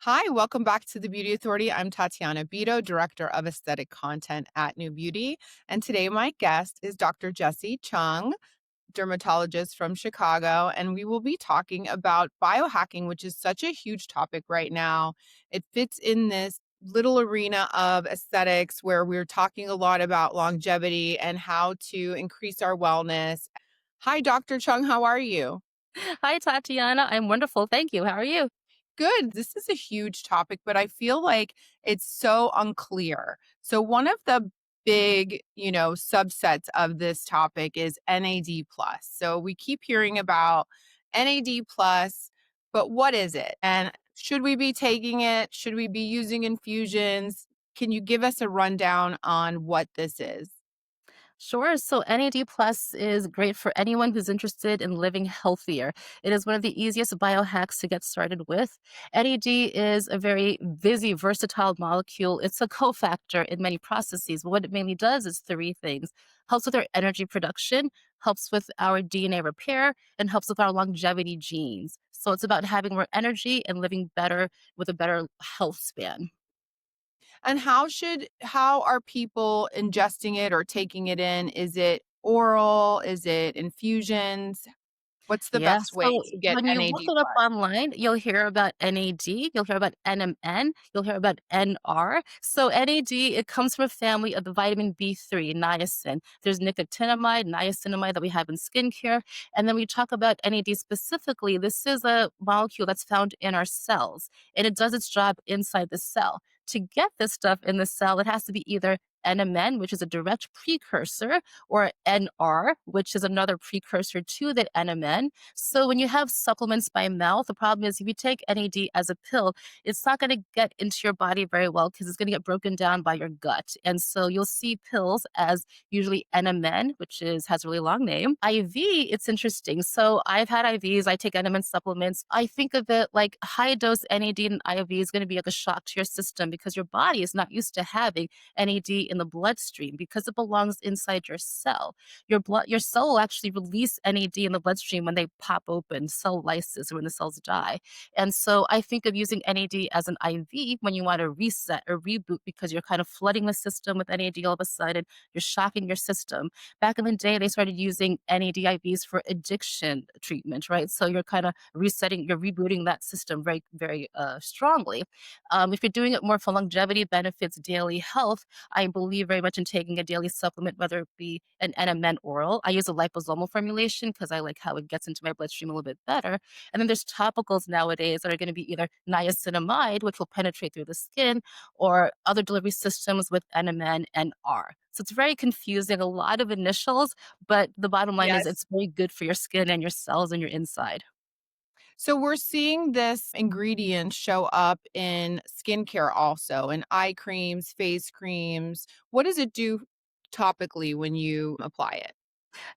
Hi, welcome back to the Beauty Authority. I'm Tatiana Bido, Director of Aesthetic Content at NewBeauty. And today my guest is Dr. Jessie Cheung, dermatologist from Chicago. And we will be talking about biohacking, which is such a huge topic right now. It fits in this little arena of aesthetics where we're talking a lot about longevity and how to increase our wellness. Hi, Dr. Cheung, how are you? Hi, Tatiana. I'm wonderful. Thank you. How are you? Good. This is a huge topic, but I feel like it's so unclear. So one of the big, subsets of this topic is NAD plus. So we keep hearing about NAD plus, but what is it? And should we be taking it? Should we be using infusions? Can you give us a rundown on what this is? Sure. So NAD plus is great for anyone who's interested in living healthier. It is one of the easiest biohacks to get started with. NAD is a very busy, versatile molecule. It's a cofactor in many processes. But what it mainly does is three things: helps with our energy production, helps with our DNA repair, and helps with our longevity genes. So it's about having more energy and living better with a better health span. And how are people ingesting it or taking it in? Is it oral? Is it infusions? What's the Yeah, best way so to get when you look NAD it up plus? online, you'll hear about NAD, you'll hear about NMN, you'll hear about NR. So NAD, it comes from a family of the vitamin B3, niacin. There's nicotinamide, niacinamide that we have in skincare. And then we talk about NAD specifically. This is a molecule that's found in our cells, and it does its job inside the cell. To get this stuff in the cell, it has to be either NMN, which is a direct precursor, or NR, which is another precursor to the NMN. So when you have supplements by mouth, the problem is if you take NAD as a pill, it's not going to get into your body very well because it's going to get broken down by your gut. And so you'll see pills as usually NMN, which is has a really long name. IV, it's interesting. So I've had IVs, I take NMN supplements. I think of it like high dose NAD and IV is going to be like a shock to your system because your body is not used to having NAD in the bloodstream because it belongs inside your cell. Your cell will actually release NAD in the bloodstream when they pop open, cell lysis, or when the cells die. And so I think of using NAD as an IV when you want to reset or reboot because you're kind of flooding the system with NAD all of a sudden. You're shocking your system. Back in the day, they started using NAD IVs for addiction treatment, right? So you're kind of resetting, you're rebooting that system very, very strongly. If you're doing it more for longevity benefits, daily health, I believe very much in taking a daily supplement, whether it be an NMN oral. I use a liposomal formulation because I like how it gets into my bloodstream a little bit better. And then there's topicals nowadays that are going to be either niacinamide, which will penetrate through the skin, or other delivery systems with NMN and R. So it's very confusing, a lot of initials, but the bottom line is Yes. it's very good for your skin and your cells and your inside. So we're seeing this ingredient show up in skincare also, in eye creams, face creams. What does it do topically when you apply it?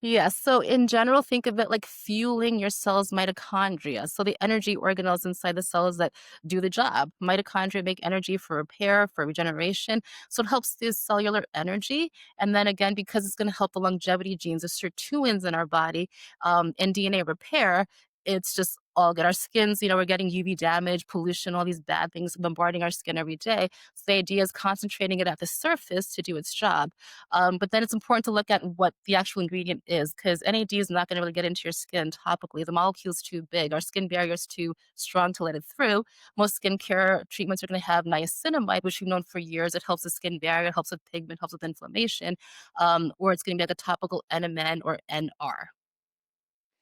Yeah. So in general, think of it like fueling your cell's mitochondria. So the energy organelles inside the cells that do the job. Mitochondria make energy for repair, for regeneration. So it helps the cellular energy. And then again, because it's going to help the longevity genes, the sirtuins in our body, and DNA repair, it's just all good. Our skins, we're getting UV damage, pollution, all these bad things bombarding our skin every day. So the idea is concentrating it at the surface to do its job. But then it's important to look at what the actual ingredient is because NAD is not going to really get into your skin topically. The molecule's too big. Our skin barrier is too strong to let it through. Most skincare treatments are going to have niacinamide, which we've known for years. It helps the skin barrier, helps with pigment, helps with inflammation. Or it's going to be like a topical NMN or NR.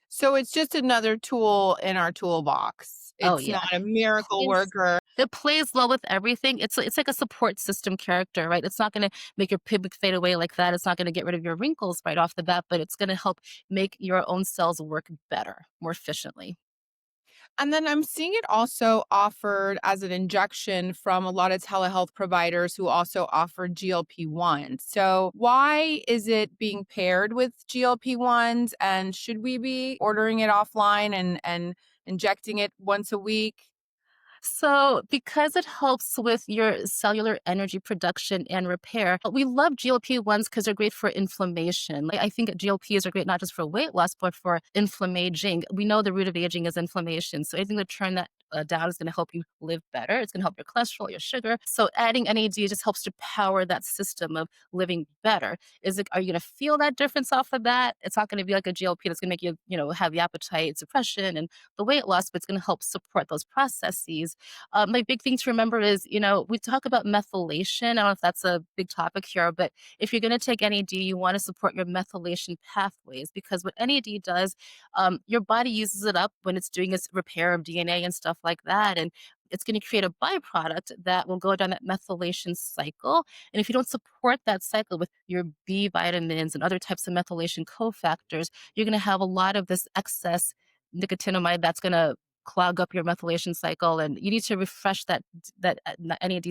So it's just another tool in our toolbox. Oh, It's yeah. not a miracle Plays worker. it plays well with everything. It's like a support system character, right? It's not gonna make your pigment fade away like that. It's not gonna get rid of your wrinkles right off the bat, but it's gonna help make your own cells work better, more efficiently. And then I'm seeing it also offered as an injection from a lot of telehealth providers who also offer GLP-1s. So why is it being paired with GLP-1s? And should we be ordering it offline and injecting it once a week? So, because it helps with your cellular energy production and repair, we love GLP-1s because they're great for inflammation. Like, I think GLPs are great not just for weight loss, but for inflammaging. We know the root of aging is inflammation. So, anything to turn that down is going to help you live better. It's going to help your cholesterol, your sugar. So, adding NAD just helps to power that system of living better. Are you going to feel that difference off of that? It's not going to be like a GLP that's going to make you, have the appetite suppression and the weight loss, but it's going to help support those processes. My big thing to remember is, we talk about methylation. I don't know if that's a big topic here, but if you're going to take NAD, you want to support your methylation pathways because what NAD does, your body uses it up when it's doing its repair of DNA and stuff like that. And it's going to create a byproduct that will go down that methylation cycle. And if you don't support that cycle with your B vitamins and other types of methylation cofactors, you're going to have a lot of this excess nicotinamide that's going to clog up your methylation cycle, and you need to refresh that NAD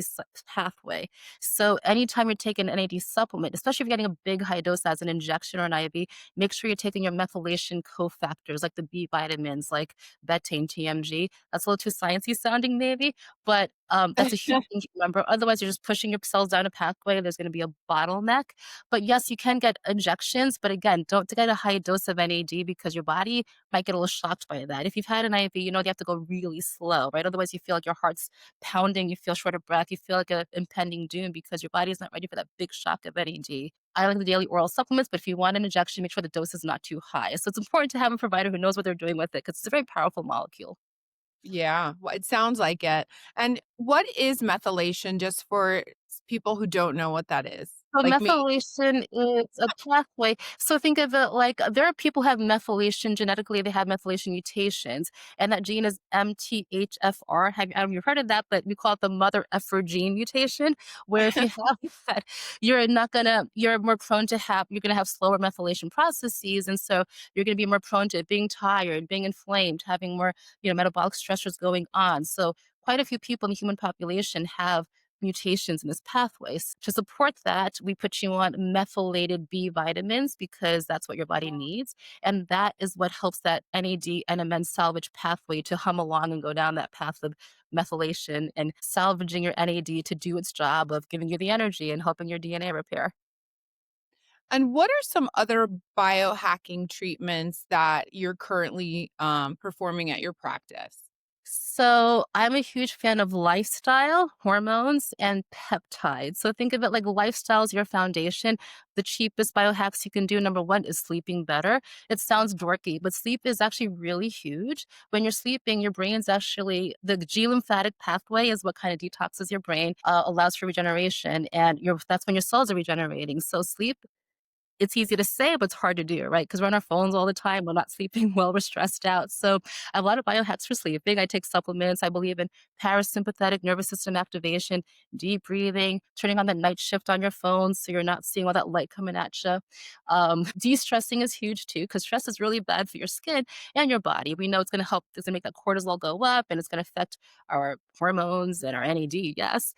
pathway. So anytime you're taking an NAD supplement, especially if you're getting a big high dose as an injection or an IV, make sure you're taking your methylation cofactors like the B vitamins, like betaine, TMG. That's a little too sciencey sounding, maybe, but that's a huge thing to remember. Otherwise, you're just pushing your cells down a pathway. There's going to be a bottleneck. But yes, you can get injections, but again, don't get a high dose of NAD because your body might get a little shocked by that. If you've had an IV, you know you have to go really slow, right? Otherwise, you feel like your heart's pounding, you feel short of breath, you feel like an impending doom because your body is not ready for that big shock of NAD. I like the daily oral supplements, but if you want an injection, make sure the dose is not too high. So it's important to have a provider who knows what they're doing with it because it's a very powerful molecule. Yeah, well, it sounds like it. And what is methylation just for people who don't know what that is? So Like me? methylation is a pathway. So think of it like there are people who have methylation genetically, they have methylation mutations, and that gene is MTHFR. I don't know if you've heard of that, but we call it the mother effer gene mutation, where if you have that, you're more prone to you're gonna have slower methylation processes. And so you're gonna be more prone to being tired, being inflamed, having more, metabolic stressors going on. So quite a few people in the human population have mutations in this pathways. To support that, we put you on methylated B vitamins because that's what your body needs. And that is what helps that NAD NMN salvage pathway to hum along and go down that path of methylation and salvaging your NAD to do its job of giving you the energy and helping your DNA repair. And what are some other biohacking treatments that you're currently performing at your practice? So I'm a huge fan of lifestyle, hormones, and peptides. So think of it like lifestyle is your foundation. The cheapest biohacks you can do, number one, is sleeping better. It sounds dorky, but sleep is actually really huge. When you're sleeping, your brain's actually, the G lymphatic pathway is what kind of detoxes your brain, allows for regeneration, and that's when your cells are regenerating. So sleep, it's easy to say, but it's hard to do, right? Because we're on our phones all the time. We're not sleeping well. We're stressed out. So I have a lot of biohacks for sleeping. I take supplements. I believe in parasympathetic nervous system activation, deep breathing, turning on the night shift on your phone so you're not seeing all that light coming at you. De-stressing is huge too, because stress is really bad for your skin and your body. We know it's going to help. It's going to make that cortisol go up, and it's going to affect our hormones and our NAD. Yes.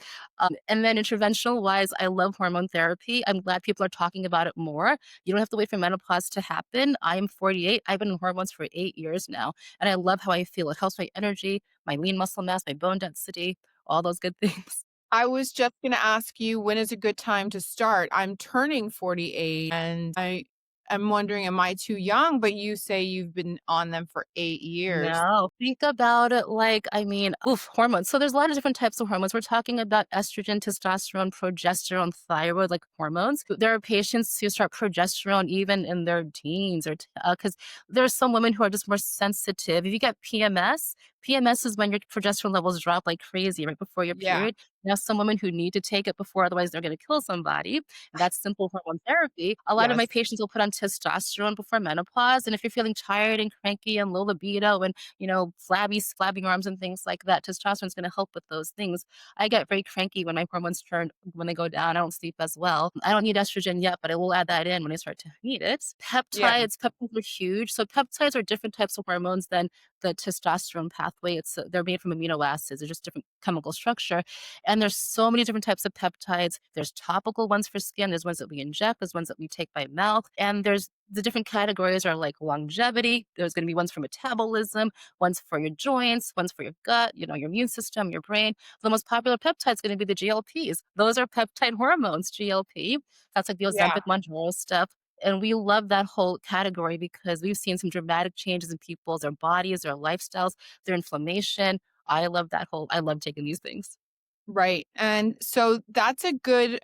And then interventional wise, I love hormone therapy. I'm glad people are talking about it more. You don't have to wait for menopause to happen. I'm 48. I've been on hormones for 8 years now, and I love how I feel. It helps my energy, my lean muscle mass, my bone density, all those good things. I was just gonna ask you when is a good time to start? I'm turning 48 and I'm wondering, am I too young? But you say you've been on them for 8 years. No, think about it like, hormones. So there's a lot of different types of hormones. We're talking about estrogen, testosterone, progesterone, thyroid, like hormones. There are patients who start progesterone even in their teens, or because there are some women who are just more sensitive. If you get PMS is when your progesterone levels drop like crazy right before your Yeah. period. Now, some women who need to take it before, otherwise they're going to kill somebody. That's simple hormone therapy. A lot of my Yes. patients will put on testosterone before menopause. And if you're feeling tired and cranky and low libido and, flabby arms and things like that, testosterone is going to help with those things. I get very cranky when my hormones turn, when they go down. I don't sleep as well. I don't need estrogen yet, but I will add that in when I start to need it. Yeah. Peptides are huge. So peptides are different types of hormones than the testosterone pathway. They're made from amino acids. They're just different chemical structure, and there's so many different types of peptides. There's topical ones for skin. There's ones that we inject. There's ones that we take by mouth, and there's the different categories are like longevity. There's going to be ones for metabolism, ones for your joints, ones for your gut, your immune system, your brain. The most popular peptide is going to be the GLPs. Those are peptide hormones, GLP. That's like the Yeah. Ozempic, Mounjaro stuff. And we love that whole category because we've seen some dramatic changes in people's their bodies, their lifestyles, their inflammation. I love taking these things. Right. And so that's a good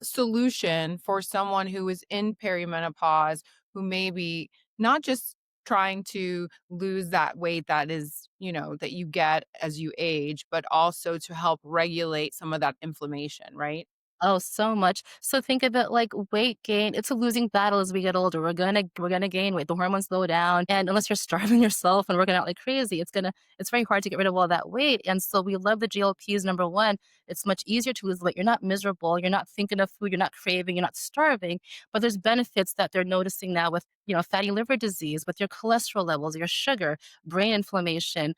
solution for someone who is in perimenopause, who may be not just trying to lose that weight that is, that you get as you age, but also to help regulate some of that inflammation, right? Oh, so much. So think of it like weight gain. It's a losing battle as we get older. We're gonna gain weight. The hormones slow down. And unless you're starving yourself and working out like crazy, it's very hard to get rid of all that weight. And so we love the GLPs, number one. It's much easier to lose weight. You're not miserable. You're not thinking of food. You're not craving. You're not starving. But there's benefits that they're noticing now with, fatty liver disease, with your cholesterol levels, your sugar, brain inflammation.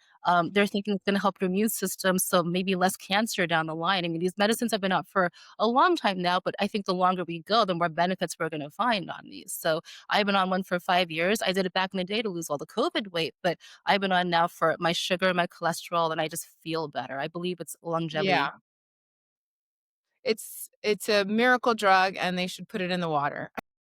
They're thinking it's going to help your immune system. So maybe less cancer down the line. I mean, these medicines have been out for a long time now, but I think the longer we go, the more benefits we're going to find on these. So I've been on one for 5 years. I did it back in the day to lose all the COVID weight, but I've been on now for my sugar, my cholesterol, and I just feel better. I believe it's longevity. Yeah. It's a miracle drug and they should put it in the water.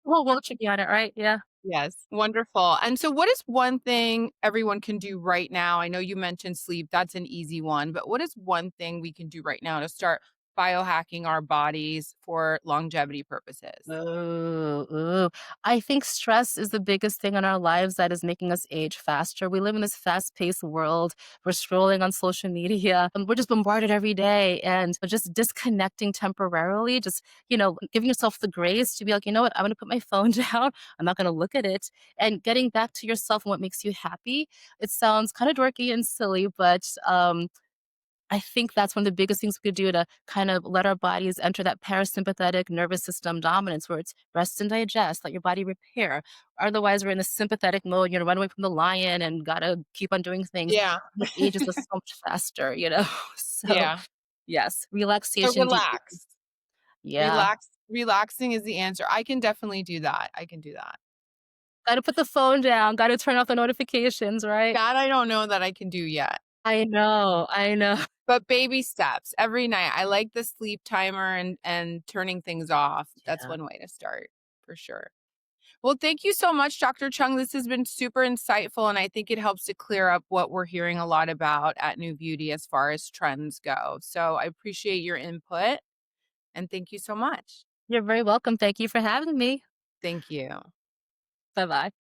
Well, won't you be on it, right? Yeah. Yes, wonderful. And so what is one thing everyone can do right now? I know you mentioned sleep, that's an easy one, but what is one thing we can do right now to start biohacking our bodies for longevity purposes? Ooh, ooh. I think stress is the biggest thing in our lives that is making us age faster. We live in this fast-paced world. We're scrolling on social media and we're just bombarded every day and just disconnecting temporarily, just, giving yourself the grace to be like, you know what, I'm gonna put my phone down. I'm not gonna look at it. And getting back to yourself and what makes you happy. It sounds kind of dorky and silly, but I think that's one of the biggest things we could do to kind of let our bodies enter that parasympathetic nervous system dominance where it's rest and digest, let your body repair. Otherwise, we're in a sympathetic mode, run away from the lion and gotta keep on doing things. Yeah. It ages us so much faster. So, Yeah. yes, So relaxation, deep breathing. relax. Yeah. Relaxing is the answer. I can definitely do that. I can do that. Gotta put the phone down, gotta turn off the notifications, right? That I don't know that I can do yet. I know, I know. But baby steps every night. I like the sleep timer and turning things off. That's Yeah. one way to start for sure. Well, thank you so much, Dr. Chung. This has been super insightful, and I think it helps to clear up what we're hearing a lot about at New Beauty as far as trends go. So I appreciate your input, and thank you so much. You're very welcome. Thank you for having me. Thank you. Bye-bye.